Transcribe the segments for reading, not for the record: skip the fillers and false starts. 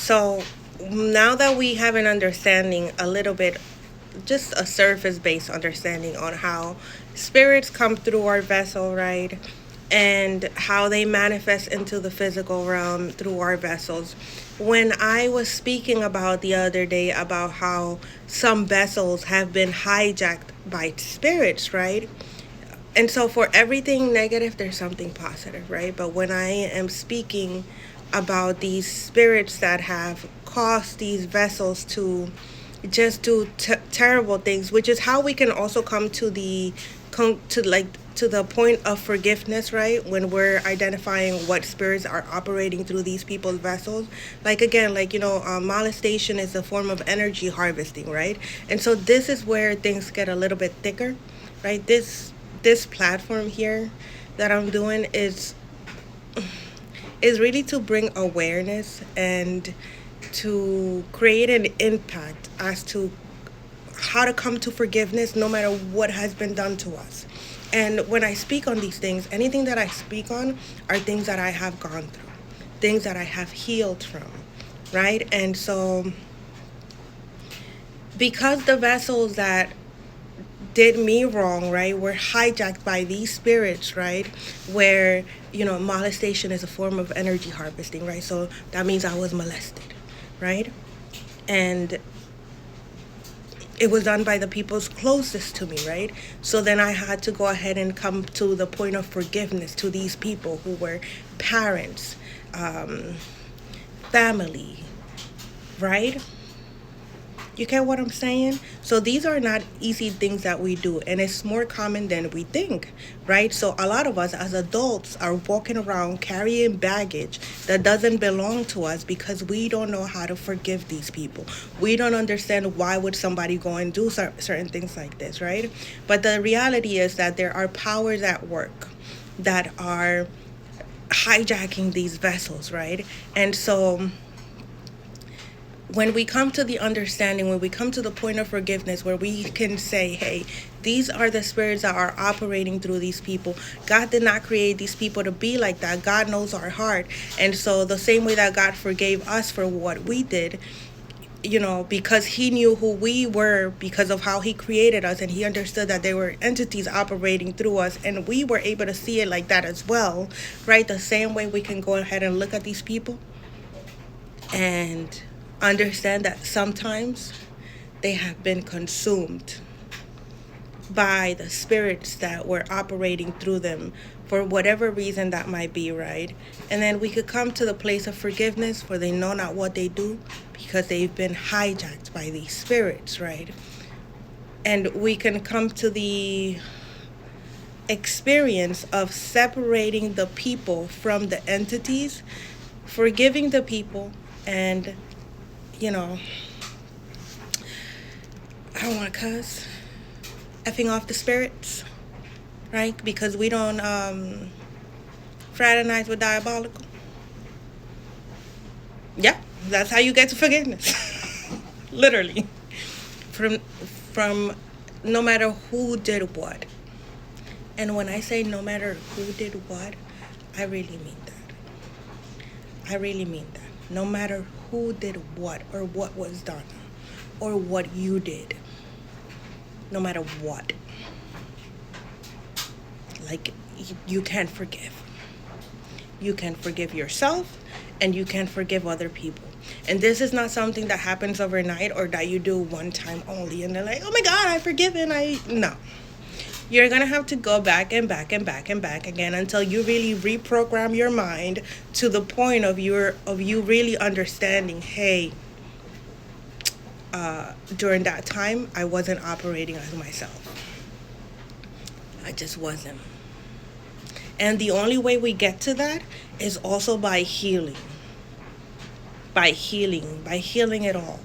So now that we have an understanding a little bit, just a surface based understanding on how spirits come through our vessel, right? And how they manifest into the physical realm through our vessels. When I was speaking about the other day about how some vessels have been hijacked by spirits, right? And so for everything negative, there's something positive, right? But when I am speaking about these spirits that have caused these vessels to just do terrible things, which is how we can also come to the point of forgiveness, right? When we're identifying what spirits are operating through these people's vessels. Like again, molestation is a form of energy harvesting, right? And so this is where things get a little bit thicker, right? This platform here that I'm doing is really to bring awareness and to create an impact as to how to come to forgiveness no matter what has been done to us. And when I speak on these things, anything that I speak on are things that I have gone through, things that I have healed from, right? And so because the vessels that did me wrong, right, were hijacked by these spirits, right, where, molestation is a form of energy harvesting, right? So that means I was molested, right? And it was done by the people's closest to me, right? So then I had to go ahead and come to the point of forgiveness to these people who were parents, family, right? You get what I'm saying? So these are not easy things that we do, and it's more common than we think, right? So a lot of us as adults are walking around carrying baggage that doesn't belong to us because we don't know how to forgive these people. We don't understand why would somebody go and do certain things like this, right? But the reality is that there are powers at work that are hijacking these vessels, right? And so when we come to the understanding, when we come to the point of forgiveness, where we can say, hey, these are the spirits that are operating through these people. God did not create these people to be like that. God knows our heart. And so the same way that God forgave us for what we did, because he knew who we were because of how he created us, and he understood that there were entities operating through us, and we were able to see it like that as well, right? The same way we can go ahead and look at these people and understand that sometimes they have been consumed by the spirits that were operating through them for whatever reason that might be, right? And then we could come to the place of forgiveness, for they know not what they do because they've been hijacked by these spirits, right? And we can come to the experience of separating the people from the entities, forgiving the people, and I don't want to cuss, effing off the spirits, right? Because we don't fraternize with diabolical. Yeah, that's how you get to forgiveness. Literally. From no matter who did what. And when I say no matter who did what, I really mean that. I really mean that. No matter who did what, or what was done, or what you did. No matter what. Like, you can't forgive. You can forgive yourself, and you can forgive other people. And this is not something that happens overnight or that you do one time only and they're like, oh my God, I've forgiven. No. You're going to have to go back and back and back and back again until you really reprogram your mind to the point of you really understanding, hey, during that time, I wasn't operating as myself. I just wasn't. And the only way we get to that is also by healing. By healing it all.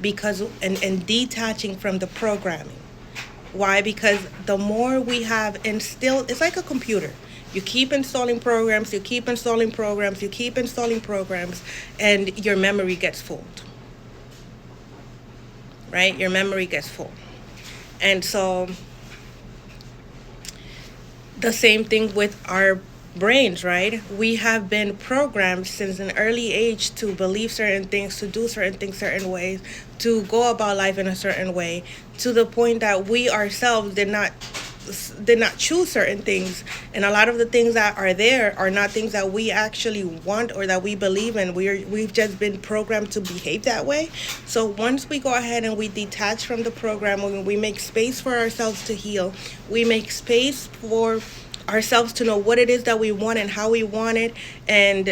Because, and detaching from the programming. Why? Because the more we have instilled, it's like a computer. You keep installing programs, you keep installing programs, you keep installing programs, and your memory gets full. Right? Your memory gets full. And so the same thing with our brains, right? We have been programmed since an early age to believe certain things, to do certain things certain ways, to go about life in a certain way, to the point that we ourselves did not choose certain things, and a lot of the things that are there are not things that we actually want or that we believe in. We've just been programmed to behave that way. So once we go ahead and we detach from the program, when we make space for ourselves to heal, we make space for ourselves to know what it is that we want and how we want it, and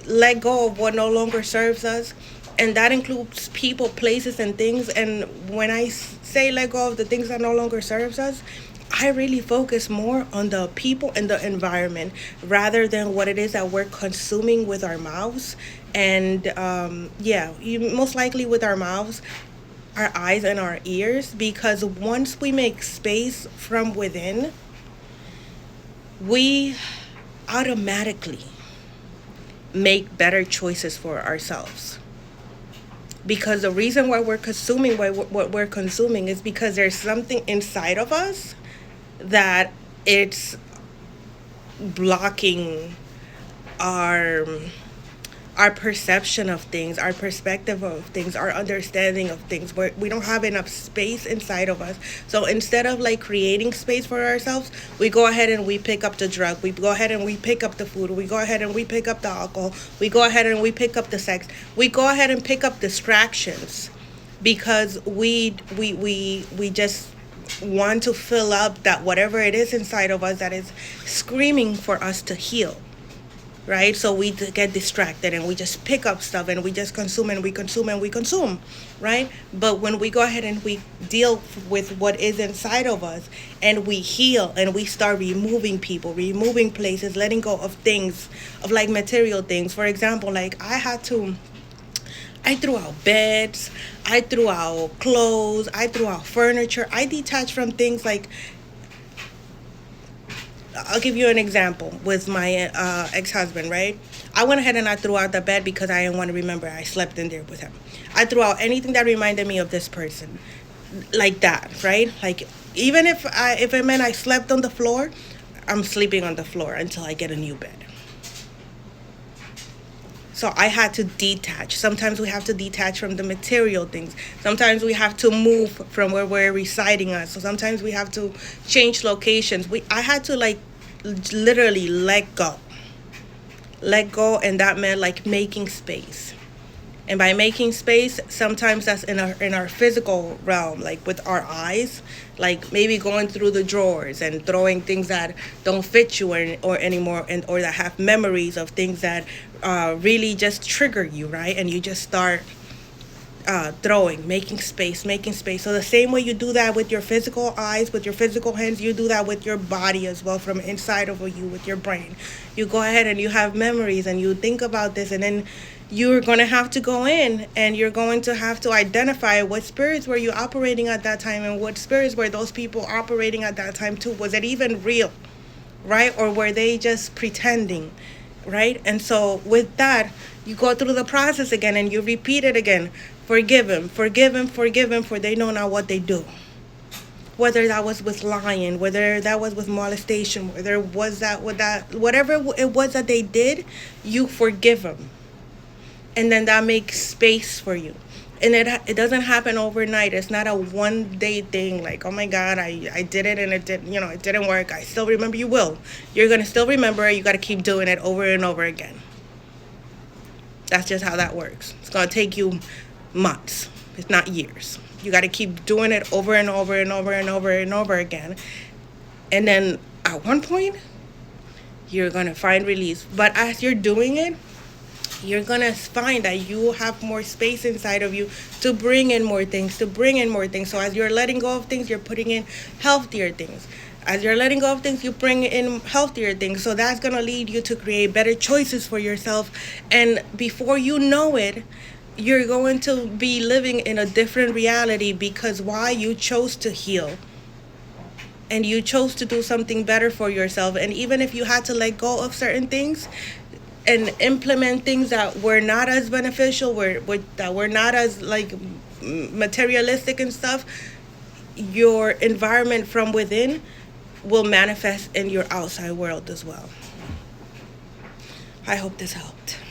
let go of what no longer serves us. And that includes people, places, and things. And when I say let go of the things that no longer serves us, I really focus more on the people and the environment rather than what it is that we're consuming with our mouths. And yeah, most likely with our mouths, our eyes, and our ears, because once we make space from within, we automatically make better choices for ourselves. Because the reason why we're consuming what we're consuming is because there's something inside of us that it's blocking our our perception of things, our perspective of things, our understanding of things. We don't have enough space inside of us. So instead of like creating space for ourselves, we go ahead and we pick up the drug. We go ahead and we pick up the food. We go ahead and we pick up the alcohol. We go ahead and we pick up the sex. We go ahead and pick up distractions because we just want to fill up that whatever it is inside of us that is screaming for us to heal, right? So we get distracted and we just pick up stuff and we just consume and we consume and we consume, right? But when we go ahead and we deal with what is inside of us and we heal and we start removing people, removing places, letting go of things, of like material things. For example, like I threw out beds, I threw out clothes, I threw out furniture. I detached from things like, I'll give you an example with my ex-husband, right? I went ahead and I threw out the bed because I didn't want to remember I slept in there with him. I threw out anything that reminded me of this person, like that, right? Like even if it meant I slept on the floor, I'm sleeping on the floor until I get a new bed. So I had to detach. Sometimes we have to detach from the material things. Sometimes we have to move from where we're residing at. So sometimes we have to change locations. I had to like literally let go. Let go, and that meant like making space. And by making space, sometimes that's in our physical realm, like with our eyes, like maybe going through the drawers and throwing things that don't fit you or anymore, or that have memories of things that really just trigger you, right? And you just start throwing, making space, making space. So the same way you do that with your physical eyes, with your physical hands, you do that with your body as well, from inside of you, with your brain. You go ahead and you have memories and you think about this, and then you're going to have to go in and you're going to have to identify what spirits were you operating at that time, and what spirits were those people operating at that time too. Was it even real, right? Or were they just pretending, right? And so with that, you go through the process again and you repeat it again. Forgive him, forgive him, forgive him, for they know not what they do. Whether that was with lying, whether that was with molestation, whether was that with that, whatever it was that they did, you forgive them. And then that makes space for you. And it doesn't happen overnight. It's not a one day thing like, oh my God, I did it and it didn't work. I still remember. You will. You're going to still remember it. You got to keep doing it over and over again. That's just how that works. It's going to take you months. It's not years. You got to keep doing it over and over and over and over and over again. And then at one point, you're going to find release. But as you're doing it, you're going to find that you have more space inside of you to bring in more things, So as you're letting go of things, you're putting in healthier things. As you're letting go of things, you bring in healthier things. So that's going to lead you to create better choices for yourself. And before you know it, you're going to be living in a different reality, because why? You chose to heal. And you chose to do something better for yourself. And even if you had to let go of certain things and implement things that were not as beneficial, that were not as like materialistic and stuff, your environment from within will manifest in your outside world as well. I hope this helped.